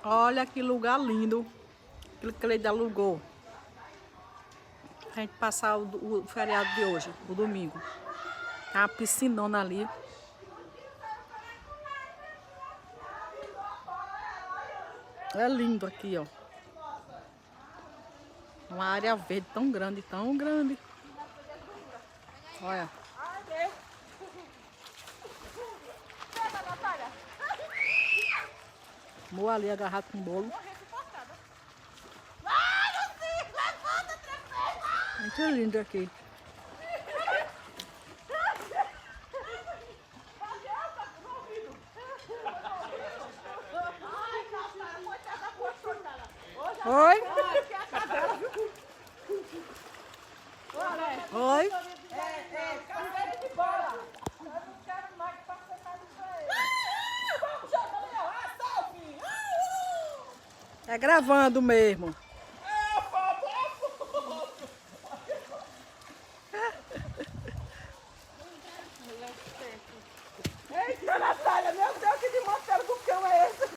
Olha que lugar lindo. Aquilo que ele alugou. A gente passar o feriado de hoje, o domingo. Tem uma piscinona ali. É lindo aqui, ó. Uma área verde tão grande, tão grande. Olha. Vou ali agarrado com o bolo. Muito lindo aqui. Oi? Oi? É gravando mesmo. Eita, Natália, meu